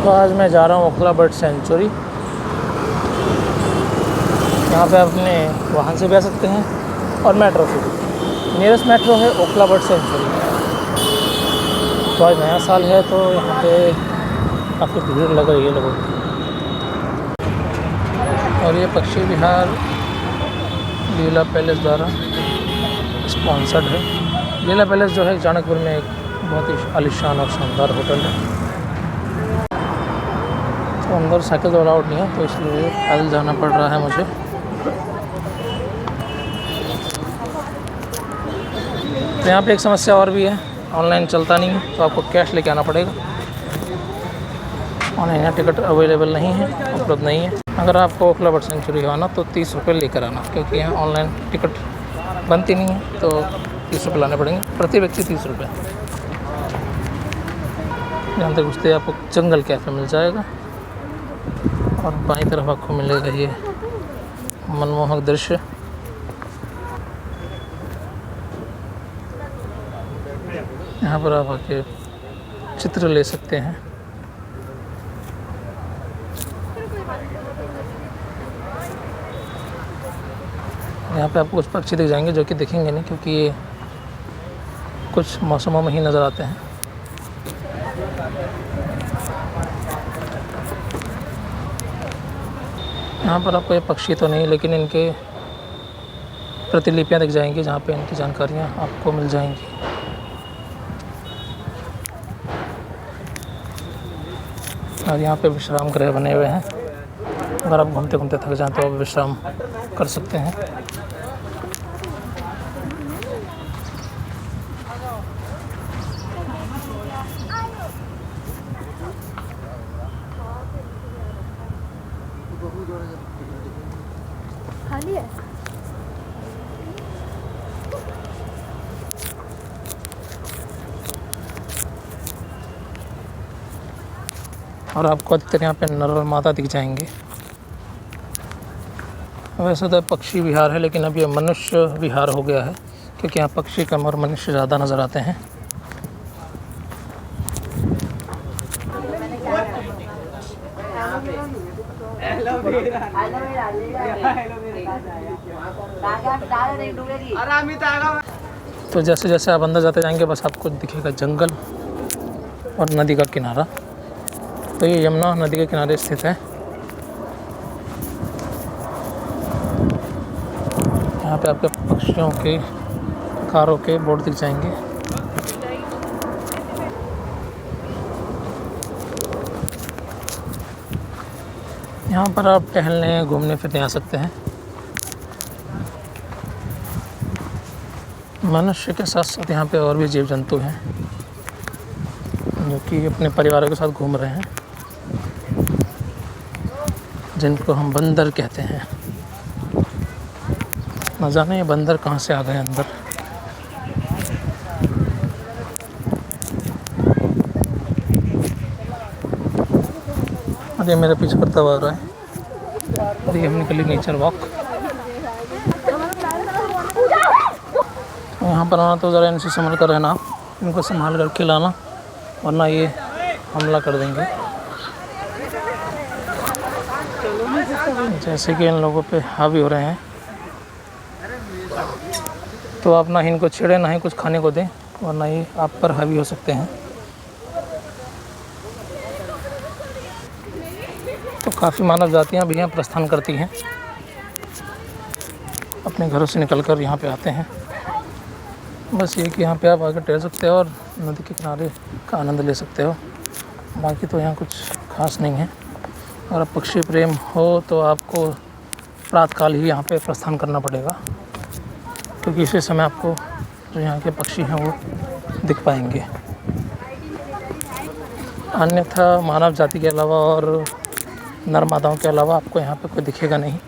तो आज मैं जा रहा हूँ ओखला बर्ड सेंचुरी। यहाँ पे आप अपने वाहन से भी आ सकते हैं और मेट्रो से भी। नियरेस्ट मेट्रो है ओखला बर्ड सेंचुरी। तो आज नया साल है तो यहाँ पे काफ़ी भीड़ लग रही है लोगों की। और ये पक्षी विहार लीला पैलेस द्वारा स्पॉन्सर्ड है। लीला पैलेस जो है चाणकपुर में एक बहुत ही आलीशान और शानदार होटल है। तो अंदर साइकिल तो अलाउड नहीं है, तो इसलिए पैदल जाना पड़ रहा है मुझे। तो यहाँ पे एक समस्या और भी है, ऑनलाइन चलता नहीं है, तो आपको कैश लेके आना पड़ेगा। ऑनलाइन यहाँ टिकट अवेलेबल नहीं है, उपलब्ध नहीं है। अगर आपको ओखला बर्ड सेंचुरी आना तो 30 रुपये लेकर आना, क्योंकि यहाँ ऑनलाइन टिकट बनती नहीं है, तो 30 रुपये लाने पड़ेंगे, प्रति व्यक्ति 30 रुपये। यहाँ तक घुसते आपको जंगल कैफ़े मिल जाएगा और बाईं तरफ आपको मिलेगा ये मनमोहक दृश्य। यहाँ पर आप आके चित्र ले सकते हैं। यहाँ पे आपको कुछ पक्षी दिख जाएंगे जो कि दिखेंगे नहीं, क्योंकि ये कुछ मौसमों में ही नज़र आते हैं। यहाँ पर आपको ये पक्षी तो नहीं, लेकिन इनके प्रतिलिपियाँ दिख जाएंगी, जहाँ पे इनकी जानकारियाँ आपको मिल जाएंगी। और यहाँ पे विश्राम गृह बने हुए हैं। अगर आप घूमते घूमते थक जाएं तो आप विश्राम कर सकते हैं। खाली है। और आपको अधिकतर यहाँ पे नर और मादा दिख जाएंगे। वैसे तो पक्षी विहार है, लेकिन अब ये मनुष्य विहार हो गया है, क्योंकि यहाँ पक्षी कम और मनुष्य ज़्यादा नज़र आते हैं। तो जैसे जैसे आप अंदर जाते जाएंगे बस आपको दिखेगा जंगल और नदी का किनारा। तो ये यमुना नदी के किनारे स्थित है। यहाँ पे आपके पक्षियों के कारों के बोर्ड दिख जाएंगे। यहाँ पर आप टहलने घूमने फिरने आ सकते हैं। मनुष्य के साथ साथ यहाँ पे और भी जीव जंतु हैं जो कि अपने परिवारों के साथ घूम रहे हैं, जिनको हम बंदर कहते हैं। न जाने ये बंदर कहाँ से आ गए अंदर। अरे मेरे पीछे करता हुआ आ रहा है। अरे हम निकली नेचर वॉक। यहाँ पर आना तो ज़रा इनसे संभल कर रहना, इनको संभाल कर खिलाना, वरना ये हमला कर देंगे। जैसे कि इन लोगों पे हावी हो रहे हैं, तो आप ना इनको छेड़े ना ही कुछ खाने को दें, वरना ये आप पर हावी हो सकते हैं। तो काफ़ी मानव जातियाँ भी यहाँ प्रस्थान करती हैं, अपने घरों से निकलकर यहाँ पे आते हैं। बस ये कि यहाँ पे आप आकर टहल सकते हो और नदी के किनारे का आनंद ले सकते हो। बाकी तो यहाँ कुछ खास नहीं है। और अब पक्षी प्रेम हो तो आपको प्रातःकाल ही यहाँ पे प्रस्थान करना पड़ेगा, क्योंकि इसी समय आपको जो यहाँ के पक्षी हैं वो दिख पाएंगे। अन्यथा मानव जाति के अलावा और नर मादाओं के अलावा आपको यहाँ पे कोई दिखेगा नहीं।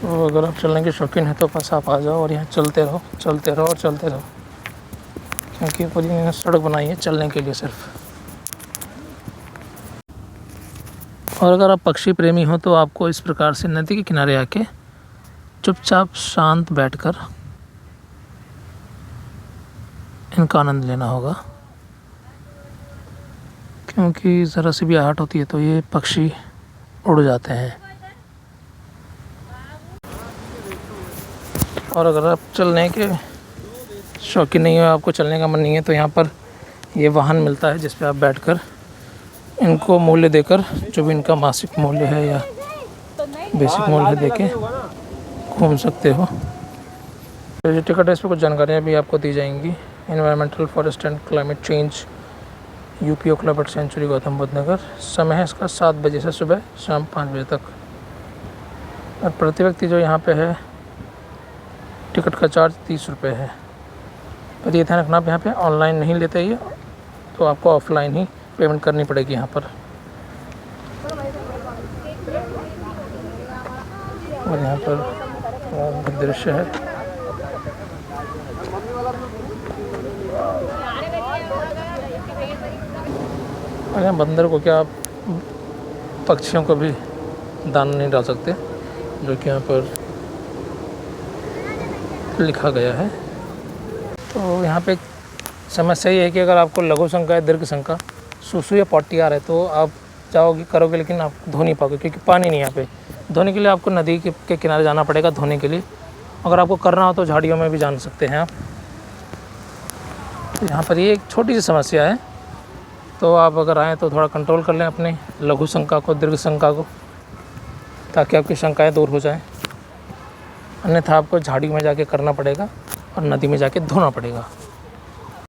तो अगर आप चलने के शौकीन हैं तो बस आप आ जाओ और यहाँ चलते रहो, चलते रहो और चलते रहो, क्योंकि पूरी सड़क बनाई है चलने के लिए सिर्फ। और अगर आप पक्षी प्रेमी हो तो आपको इस प्रकार से नदी के किनारे आके चुपचाप शांत बैठकर इनका आनंद लेना होगा, क्योंकि ज़रा सी भी आहट होती है तो ये पक्षी उड़ जाते हैं। और अगर आप चलने के शौकीन नहीं हो, आपको चलने का मन नहीं है, तो यहाँ पर ये वाहन मिलता है जिस पे आप बैठकर इनको मूल्य देकर, जो भी इनका मासिक मूल्य है या बेसिक मूल्य देके घूम सकते हो। तो ये टिकट है, इस पर कुछ जानकारियाँ भी आपको दी जाएंगी। Environmental forest and climate change UP Okhla bird sanctuary Gautam Buddh Nagar. समय है इसका 7 बजे से सुबह शाम 5 बजे तक। और प्रति व्यक्ति जो यहाँ पे है, टिकट का चार्ज 30 रुपये है। पर ये ध्यान रखना, आप यहाँ पे ऑनलाइन नहीं लेते ये, तो आपको ऑफलाइन ही पेमेंट करनी पड़ेगी यहाँ पर। और यहाँ पर दृश्य है, और यहाँ बंदर को क्या, आप पक्षियों को भी दाना नहीं डाल सकते, जो कि यहाँ पर लिखा गया है। तो यहाँ पे समस्या ये है कि अगर आपको लघु शंका या दीर्घ शंका, सुसु या पॉटी आ रहा है, तो आप जाओगे करोगे, लेकिन आप धो नहीं पाओगे, क्योंकि पानी नहीं यहाँ पे। धोने के लिए आपको नदी के किनारे जाना पड़ेगा धोने के लिए। अगर आपको करना हो तो झाड़ियों में भी जान सकते हैं आप। तो यहाँ पर ये एक छोटी सी समस्या है, तो आप अगर आएँ तो थोड़ा कंट्रोल कर लें अपने लघु शंका को, दीर्घ शंका को, ताकि आपकी शंकाएँ दूर हो जाएँ। अन्यथा आपको झाड़ियों में जाके करना पड़ेगा और नदी में जाके धोना पड़ेगा।